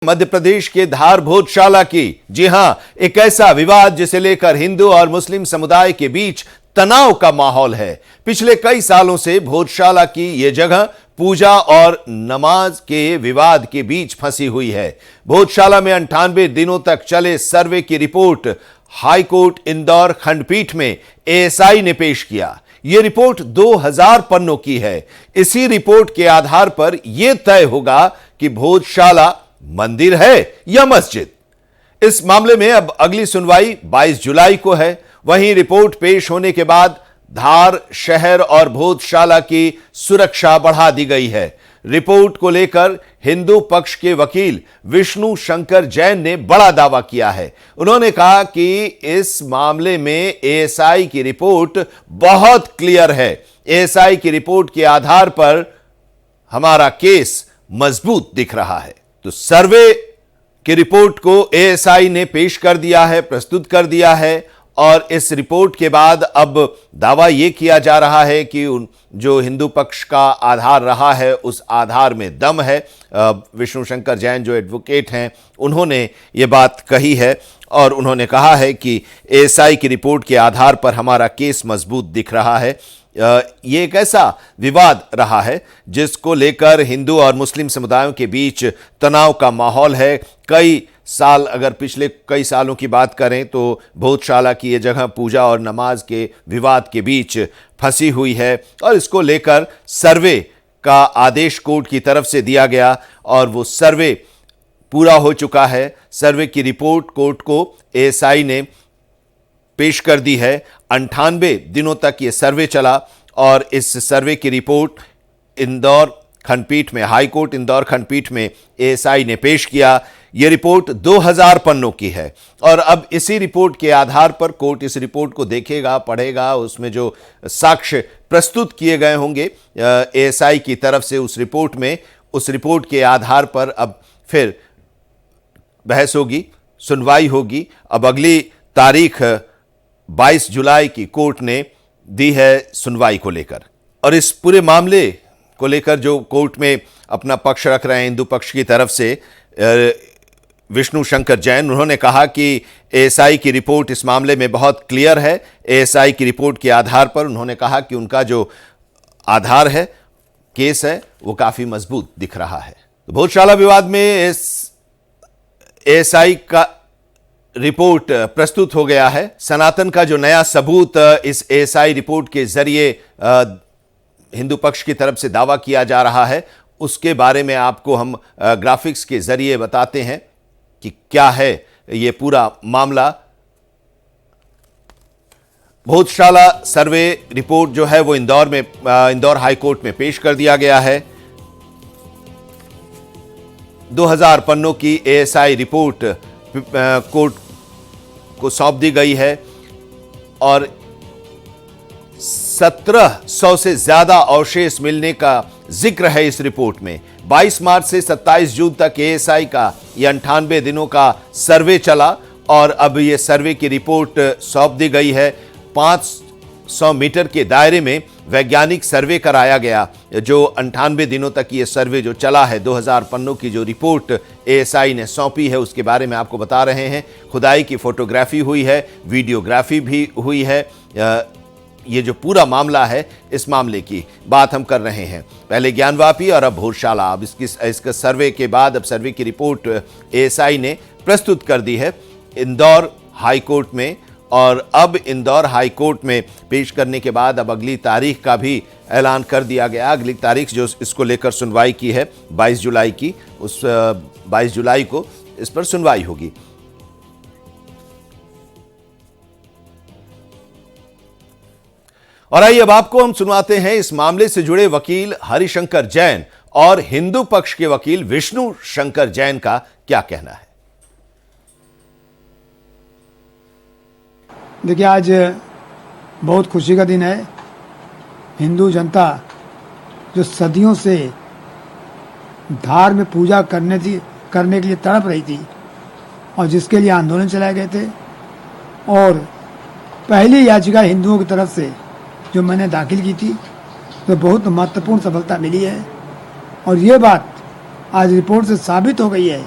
मध्य प्रदेश के धार भोजशाला की। जी हां, एक ऐसा विवाद जिसे लेकर हिंदू और मुस्लिम समुदाय के बीच तनाव का माहौल है। पिछले कई सालों से भोजशाला की यह जगह पूजा और नमाज के विवाद के बीच फंसी हुई है। भोजशाला में 98 दिनों तक चले सर्वे की रिपोर्ट हाईकोर्ट इंदौर खंडपीठ में एएसआई ने पेश किया। यह रिपोर्ट 2000 पन्नों की है। इसी रिपोर्ट के आधार पर यह तय होगा कि भोजशाला मंदिर है या मस्जिद। इस मामले में अब अगली सुनवाई 22 जुलाई को है। वहीं रिपोर्ट पेश होने के बाद धार शहर और भोजशाला की सुरक्षा बढ़ा दी गई है। रिपोर्ट को लेकर हिंदू पक्ष के वकील विष्णु शंकर जैन ने बड़ा दावा किया है। उन्होंने कहा कि इस मामले में एएसआई की रिपोर्ट बहुत क्लियर है। एएसआई की रिपोर्ट के आधार पर हमारा केस मजबूत दिख रहा है। तो सर्वे की रिपोर्ट को एएसआई ने पेश कर दिया है, प्रस्तुत कर दिया है और इस रिपोर्ट के बाद अब दावा यह किया जा रहा है कि जो हिंदू पक्ष का आधार रहा है उस आधार में दम है। विष्णु शंकर जैन जो एडवोकेट हैं उन्होंने ये बात कही है और उन्होंने कहा है कि एएसआई की रिपोर्ट के आधार पर हमारा केस मजबूत दिख रहा है। ये एक ऐसा विवाद रहा है जिसको लेकर हिंदू और मुस्लिम समुदायों के बीच तनाव का माहौल है। कई साल, अगर पिछले कई सालों की बात करें तो भोजशाला की ये जगह पूजा और नमाज के विवाद के बीच फंसी हुई है और इसको लेकर सर्वे का आदेश कोर्ट की तरफ से दिया गया और वो सर्वे पूरा हो चुका है। सर्वे की रिपोर्ट कोर्ट को एएसआई ने पेश कर दी है। 98 दिनों तक यह सर्वे चला और इस सर्वे की रिपोर्ट इंदौर खंडपीठ में, हाईकोर्ट इंदौर खंडपीठ में एएसआई ने पेश किया। यह रिपोर्ट 2000 पन्नों की है और अब इसी रिपोर्ट के आधार पर कोर्ट इस रिपोर्ट को देखेगा, पढ़ेगा। उसमें जो साक्ष्य प्रस्तुत किए गए होंगे एएसआई की तरफ से उस रिपोर्ट में, उस रिपोर्ट के आधार पर अब फिर बहस होगी, सुनवाई होगी। अब अगली तारीख 22 जुलाई की कोर्ट ने दी है सुनवाई को लेकर। और इस पूरे मामले को लेकर जो कोर्ट में अपना पक्ष रख रहे हैं हिंदू पक्ष की तरफ से विष्णु शंकर जैन, उन्होंने कहा कि एएसआई की रिपोर्ट इस मामले में बहुत क्लियर है। एएसआई की रिपोर्ट के आधार पर उन्होंने कहा कि उनका जो आधार है, केस है, वो काफी मजबूत दिख रहा है। तो भोजशाला विवाद में इस एएसआई का रिपोर्ट प्रस्तुत हो गया है। सनातन का जो नया सबूत इस एएसआई रिपोर्ट के जरिए हिंदू पक्ष की तरफ से दावा किया जा रहा है, उसके बारे में आपको हम ग्राफिक्स के जरिए बताते हैं कि क्या है ये पूरा मामला। भोजशाला सर्वे रिपोर्ट जो है वो इंदौर हाईकोर्ट में पेश कर दिया गया है। 2000 पन्नों की एएसआई रिपोर्ट कोर्ट को सौंप दी गई है और 1700 से ज्यादा अवशेष मिलने का जिक्र है इस रिपोर्ट में। 22 मार्च से 27 जून तक एएसआई का यह 98 दिनों का सर्वे चला और अब यह सर्वे की रिपोर्ट सौंप दी गई है। 500 मीटर के दायरे में वैज्ञानिक सर्वे कराया गया। जो 98 दिनों तक ये सर्वे जो चला है, 2000 पन्नों की जो रिपोर्ट एएसआई ने सौंपी है उसके बारे में आपको बता रहे हैं। खुदाई की फोटोग्राफी हुई है, वीडियोग्राफी भी हुई है। ये जो पूरा मामला है, इस मामले की बात हम कर रहे हैं। पहले ज्ञानवापी और अब भोजशाला। अब इसका सर्वे के बाद अब सर्वे की रिपोर्ट एएसआई ने प्रस्तुत कर दी है इंदौर हाईकोर्ट में और अब इंदौर हाईकोर्ट में पेश करने के बाद अब अगली तारीख का भी ऐलान कर दिया गया। अगली तारीख जो इसको लेकर सुनवाई की है 22 जुलाई की, उस 22 जुलाई को इस पर सुनवाई होगी। और आइए अब आपको हम सुनवाते हैं इस मामले से जुड़े वकील हरिशंकर जैन और हिंदू पक्ष के वकील विष्णु शंकर जैन का क्या कहना है। देखिए, आज बहुत खुशी का दिन है। हिंदू जनता जो सदियों से धार में पूजा करने के लिए तड़प रही थी और जिसके लिए आंदोलन चलाए गए थे, और पहली याचिका हिंदुओं की तरफ से जो मैंने दाखिल की थी, तो बहुत महत्वपूर्ण सफलता मिली है। और ये बात आज रिपोर्ट से साबित हो गई है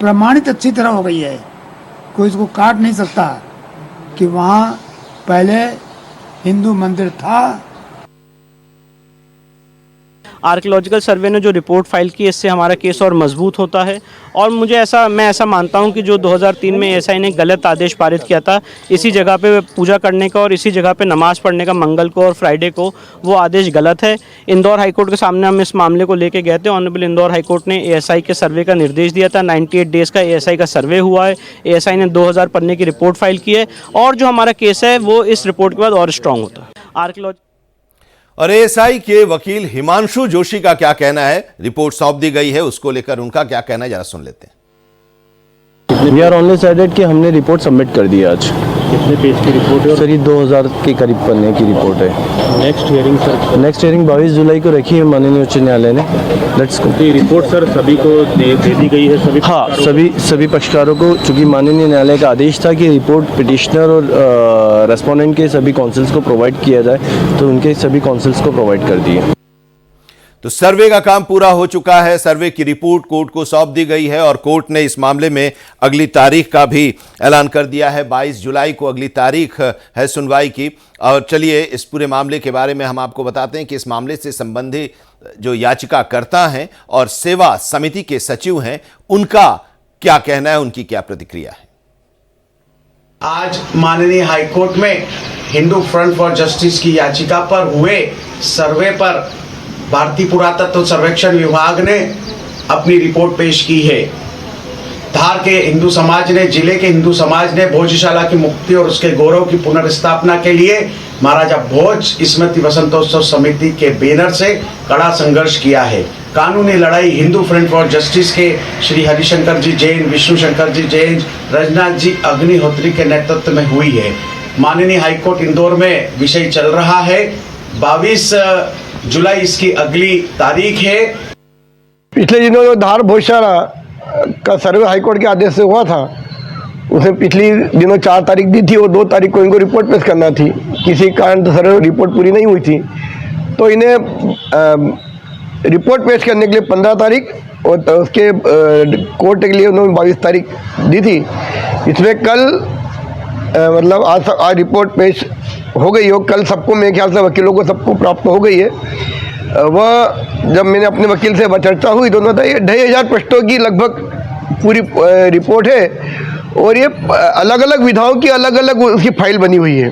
प्रमाणित अच्छी तरह हो गई है, कोई इसको काट नहीं सकता कि वहाँ पहले हिंदू मंदिर था। आर्कियोलॉजिकल सर्वे ने जो रिपोर्ट फाइल की, इससे हमारा केस और मजबूत होता है। और मैं ऐसा मानता हूं कि जो 2003 में एएसआई ने गलत आदेश पारित किया था इसी जगह पे पूजा करने का और इसी जगह पे नमाज़ पढ़ने का मंगल को और फ्राइडे को, वो आदेश गलत है। इंदौर हाईकोर्ट के सामने हम इस मामले को लेके गए थे। ऑनरेबल इंदौर हाईकोर्ट ने एएसआई के सर्वे का निर्देश दिया था। 98 डेज़ का एएसआई का सर्वे हुआ है। एएसआई ने 2000 पन्ने की रिपोर्ट फाइल की है और जो हमारा केस है वो इस रिपोर्ट के बाद और स्ट्रॉन्ग होता है। आर्कियोलॉजी और एएसआई के वकील हिमांशु जोशी का क्या कहना है, रिपोर्ट सौंप दी गई है, उसको लेकर उनका क्या कहना है, जरा सुन लेते हैं। वी आर ओनली डिसाइडेड कि हमने रिपोर्ट सबमिट कर दी आज। कितने पेज की रिपोर्ट है? सर ये 2000 के करीब पन्ने की रिपोर्ट है। Next hearing sir? Next hearing 22 जुलाई को रखी है माननीय उच्च न्यायालय ने। Let's go. ये रिपोर्ट सर सभी को दे दी गई है? सभी हाँ, सभी पक्षकारों को, चूंकि माननीय न्यायालय का आदेश था कि रिपोर्ट पिटिशनर और रेस्पोंडेंट के सभी काउंसिल्स को प्रोवाइड किया जाए, तो उनके सभी काउंसिल्स को प्रोवाइड कर दिए। तो सर्वे का काम पूरा हो चुका है, सर्वे की रिपोर्ट कोर्ट को सौंप दी गई है और कोर्ट ने इस मामले में अगली तारीख का भी ऐलान कर दिया है। 22 जुलाई को अगली तारीख है सुनवाई की। और चलिए इस पूरे मामले के बारे में हम आपको बताते हैं कि इस मामले से संबंधित जो याचिकाकर्ता हैं और सेवा समिति के सचिव हैं, उनका क्या कहना है, उनकी क्या प्रतिक्रिया है। आज माननीय हाईकोर्ट में हिंदू फ्रंट फॉर जस्टिस की याचिका पर हुए सर्वे पर भारतीय पुरातत्व सर्वेक्षण विभाग ने अपनी रिपोर्ट पेश की है। धार के हिंदू समाज ने, जिले के हिंदू समाज ने भोजशाला की मुक्ति और उसके गौरव की पुनर्स्थापना के लिए महाराजा भोज स्मृति वसंतोत्सव समिति के बैनर से कड़ा संघर्ष किया है। कानूनी लड़ाई हिंदू फ्रंट फॉर जस्टिस के श्री हरिशंकर जी जैन, विष्णु शंकर जी जैन, रजनाथ जी अग्निहोत्री के नेतृत्व में हुई है। माननीय हाईकोर्ट इंदौर में विषय चल रहा है। 22 जुलाई इसकी अगली तारीख है। पिछले दिनों जो धार भोजशाला का सर्वे हाईकोर्ट के आदेश से हुआ था, उसे पिछली दिनों 4 तारीख दी थी और 2 तारीख को इनको रिपोर्ट पेश करना थी। किसी कारण तो सर्वे रिपोर्ट पूरी नहीं हुई थी, तो इन्हें रिपोर्ट पेश करने के लिए 15 तारीख और उसके कोर्ट के लिए उन्होंने 22 तारीख दी थी। इसमें कल मतलब आज रिपोर्ट पेश हो गई हो। कल सबको, मेरे ख्याल से वकीलों को सबको प्राप्त हो गई है। वह जब मैंने अपने वकील से चर्चा हुई तो उन्होंने ये 2500 पृष्ठों की लगभग पूरी रिपोर्ट है और ये अलग अलग विधाओं की अलग अलग उसकी फाइल बनी हुई है।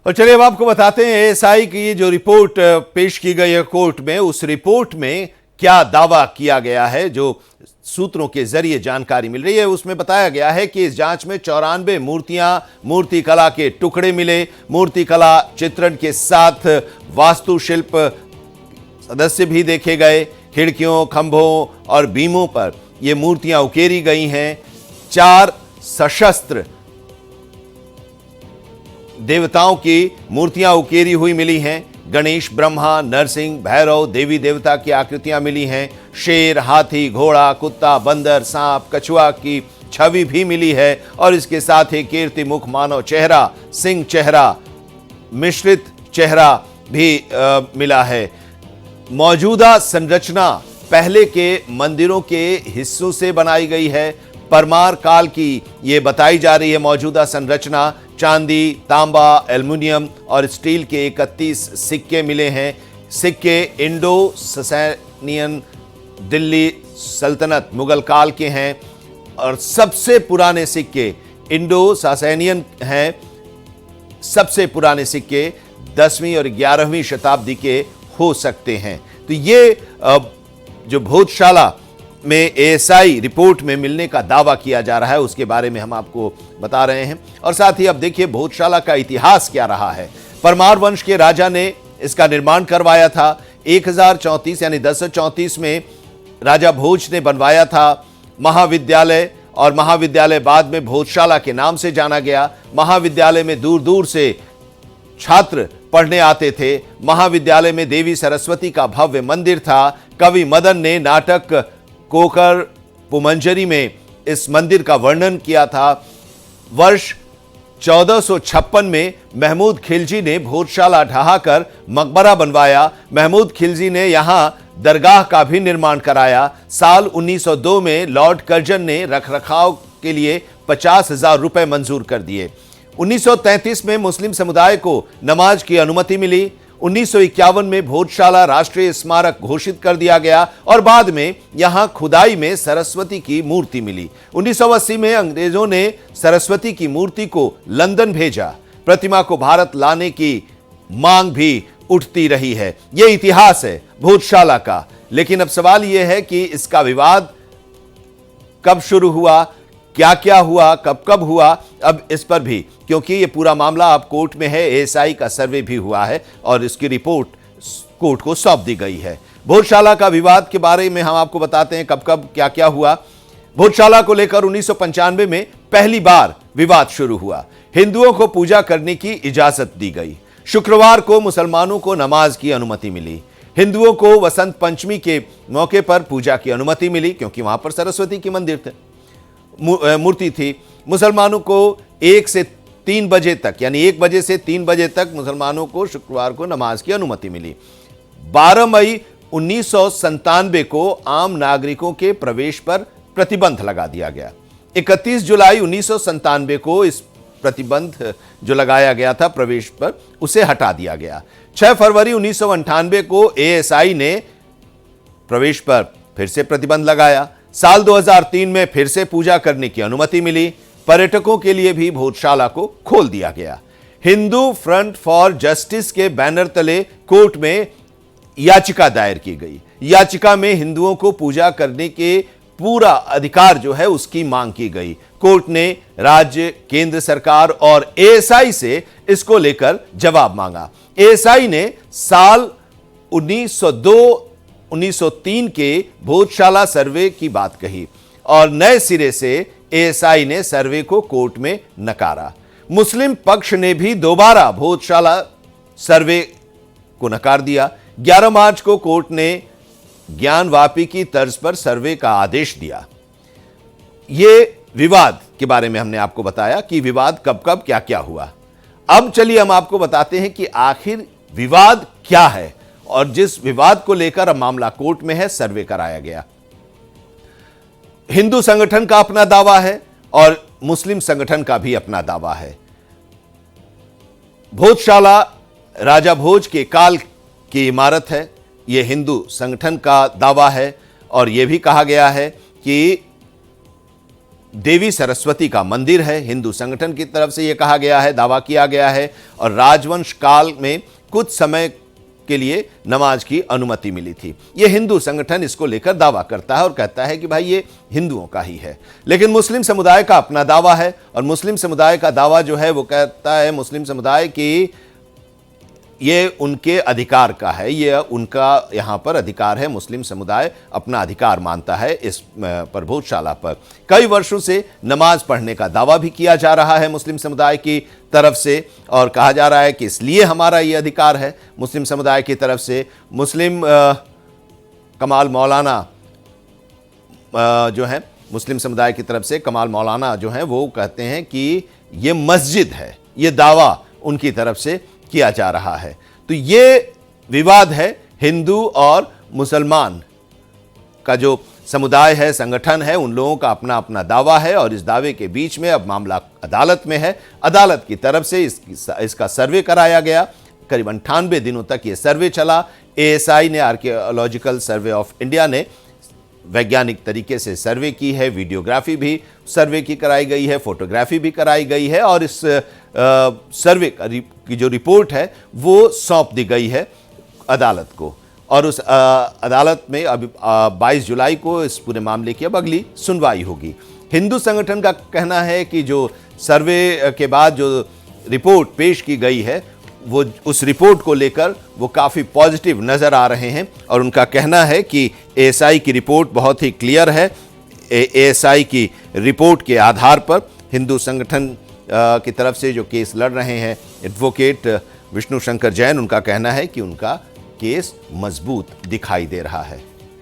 और चलिए अब आपको बताते हैं एएसआई की जो रिपोर्ट पेश की गई है कोर्ट में, उस रिपोर्ट में क्या दावा किया गया है। जो सूत्रों के जरिए जानकारी मिल रही है उसमें बताया गया है कि इस जांच में 94 मूर्तिकला के टुकड़े मिले। मूर्तिकला चित्रण के साथ वास्तुशिल्प सदस्य भी देखे गए। खिड़कियों, खंभों और बीमों पर ये मूर्तियां उकेरी गई हैं। 4 सशस्त्र देवताओं की मूर्तियां उकेरी हुई मिली हैं। गणेश, ब्रह्मा, नरसिंह, भैरव, देवी देवता की आकृतियां मिली हैं। शेर, हाथी, घोड़ा, कुत्ता, बंदर, सांप, कछुआ की छवि भी मिली है और इसके साथ ही कीर्ति मुख, मानव चेहरा, सिंह चेहरा, मिश्रित चेहरा भी मिला है। मौजूदा संरचना पहले के मंदिरों के हिस्सों से बनाई गई है। परमार काल की ये बताई जा रही है मौजूदा संरचना। चांदी, तांबा, एल्युमिनियम और स्टील के 31 सिक्के मिले हैं। सिक्के इंडो ससैनियन, दिल्ली सल्तनत, मुगल काल के हैं और सबसे पुराने सिक्के इंडो सासैनियन हैं। सबसे पुराने सिक्के 10वीं और 11वीं शताब्दी के हो सकते हैं। तो ये जो भोजशाला में एएसआई रिपोर्ट में मिलने का दावा किया जा रहा है उसके बारे में हम आपको बता रहे हैं। और साथ ही अब देखिए भोजशाला का इतिहास क्या रहा है। परमार वंश के राजा ने इसका निर्माण करवाया था। 1034 यानी 1034 में राजा भोज ने बनवाया था महाविद्यालय, और महाविद्यालय बाद में भोजशाला के नाम से जाना गया। महाविद्यालय में दूर दूर से छात्र पढ़ने आते थे। महाविद्यालय में देवी सरस्वती का भव्य मंदिर था। कवि मदन ने नाटक कोकर पुमंजरी में इस मंदिर का वर्णन किया था। वर्ष 1456 में महमूद खिलजी ने भोजशाला ढहाकर मकबरा बनवाया। महमूद खिलजी ने यहां दरगाह का भी निर्माण कराया। साल 1902 में लॉर्ड कर्जन ने रखरखाव के लिए 50,000 रुपए मंजूर कर दिए। 1933 में मुस्लिम समुदाय को नमाज की अनुमति मिली। 1951 में भोजशाला राष्ट्रीय स्मारक घोषित कर दिया गया और बाद में यहां खुदाई में सरस्वती की मूर्ति मिली। 1980 में अंग्रेजों ने सरस्वती की मूर्ति को लंदन भेजा। प्रतिमा को भारत लाने की मांग भी उठती रही है। यह इतिहास है भोजशाला का। लेकिन अब सवाल यह है कि इसका विवाद कब शुरू हुआ, क्या क्या हुआ, कब कब हुआ, अब इस पर भी, क्योंकि ये पूरा मामला अब कोर्ट में है, एएसआई का सर्वे भी हुआ है और इसकी रिपोर्ट कोर्ट को सौंप दी गई है। भोजशाला का विवाद के बारे में हम आपको बताते हैं कब कब क्या क्या हुआ। भोजशाला को लेकर 1995 में पहली बार विवाद शुरू हुआ। हिंदुओं को पूजा करने की इजाजत दी गई। शुक्रवार को मुसलमानों को नमाज की अनुमति मिली। हिंदुओं को वसंत पंचमी के मौके पर पूजा की अनुमति मिली, क्योंकि वहां पर सरस्वती की मंदिर थे, मूर्ति थी। मुसलमानों को 1 से 3 बजे तक, यानी 1 बजे से 3 बजे तक मुसलमानों को शुक्रवार को नमाज की अनुमति मिली। 12 मई 1997 को आम नागरिकों के प्रवेश पर प्रतिबंध लगा दिया गया। 31 जुलाई 1997 को इस प्रतिबंध जो लगाया गया था प्रवेश पर, उसे हटा दिया गया। 6 फरवरी 1998 को एएसआई ने प्रवेश पर फिर से प्रतिबंध लगाया। साल 2003 में फिर से पूजा करने की अनुमति मिली। पर्यटकों के लिए भी भोजशाला को खोल दिया गया। हिंदू फ्रंट फॉर जस्टिस के बैनर तले कोर्ट में याचिका दायर की गई। याचिका में हिंदुओं को पूजा करने के पूरा अधिकार जो है उसकी मांग की गई। कोर्ट ने राज्य, केंद्र सरकार और एएसआई से इसको लेकर जवाब मांगा। एएसआई ने साल 1902-1903 के भोजशाला सर्वे की बात कही और नए सिरे से एएसआई ने सर्वे को कोर्ट में नकारा। मुस्लिम पक्ष ने भी दोबारा भोजशाला सर्वे को नकार दिया। 11 मार्च को कोर्ट ने ज्ञानवापी की तर्ज पर सर्वे का आदेश दिया। यह विवाद के बारे में हमने आपको बताया कि विवाद कब कब क्या क्या हुआ। अब चलिए हम आपको बताते हैं कि आखिर विवाद क्या है और जिस विवाद को लेकर अब मामला कोर्ट में है, सर्वे कराया गया। हिंदू संगठन का अपना दावा है और मुस्लिम संगठन का भी अपना दावा है। भोजशाला राजा भोज के काल की इमारत है, यह हिंदू संगठन का दावा है और यह भी कहा गया है कि देवी सरस्वती का मंदिर है। हिंदू संगठन की तरफ से यह कहा गया है, दावा किया गया है और राजवंश काल में कुछ समय के लिए नमाज की अनुमति मिली थी। यह हिंदू संगठन इसको लेकर दावा करता है और कहता है कि भाई ये हिंदुओं का ही है। लेकिन मुस्लिम समुदाय का अपना दावा है और मुस्लिम समुदाय का दावा जो है वो कहता है मुस्लिम समुदाय की ये उनके अधिकार का है, ये उनका यहाँ पर अधिकार है। मुस्लिम समुदाय अपना अधिकार मानता है इस पर भोजशाला पर। कई वर्षों से नमाज पढ़ने का दावा भी किया जा रहा है मुस्लिम समुदाय की तरफ से और कहा जा रहा है कि इसलिए हमारा ये अधिकार है। मुस्लिम समुदाय की तरफ से मुस्लिम कमाल मौलाना जो है, मुस्लिम समुदाय की तरफ से कमाल मौलाना जो है वो कहते हैं कि ये मस्जिद है, ये दावा उनकी तरफ से किया जा रहा है। तो ये विवाद है हिंदू और मुसलमान का जो समुदाय है, संगठन है, उन लोगों का अपना अपना दावा है और इस दावे के बीच में अब मामला अदालत में है। अदालत की तरफ से इसका सर्वे कराया गया। करीब 98 दिनों तक ये सर्वे चला। एएसआई ने, आर्कियोलॉजिकल सर्वे ऑफ इंडिया ने वैज्ञानिक तरीके से सर्वे की है, वीडियोग्राफी भी सर्वे की कराई गई है, फोटोग्राफी भी कराई गई है और इस सर्वे की जो रिपोर्ट है वो सौंप दी गई है अदालत को और उस अदालत में अब 22 जुलाई को इस पूरे मामले की अब अगली सुनवाई होगी। हिंदू संगठन का कहना है कि जो सर्वे के बाद जो रिपोर्ट पेश की गई है वो उस रिपोर्ट को लेकर वो काफ़ी पॉजिटिव नज़र आ रहे हैं और उनका कहना है कि एएसआई की रिपोर्ट बहुत ही क्लियर है। एएसआई की रिपोर्ट के आधार पर हिंदू संगठन की तरफ से जो केस लड़ रहे हैं एडवोकेट विष्णु शंकर जैन, उनका कहना है कि उनका केस मजबूत दिखाई दे रहा है।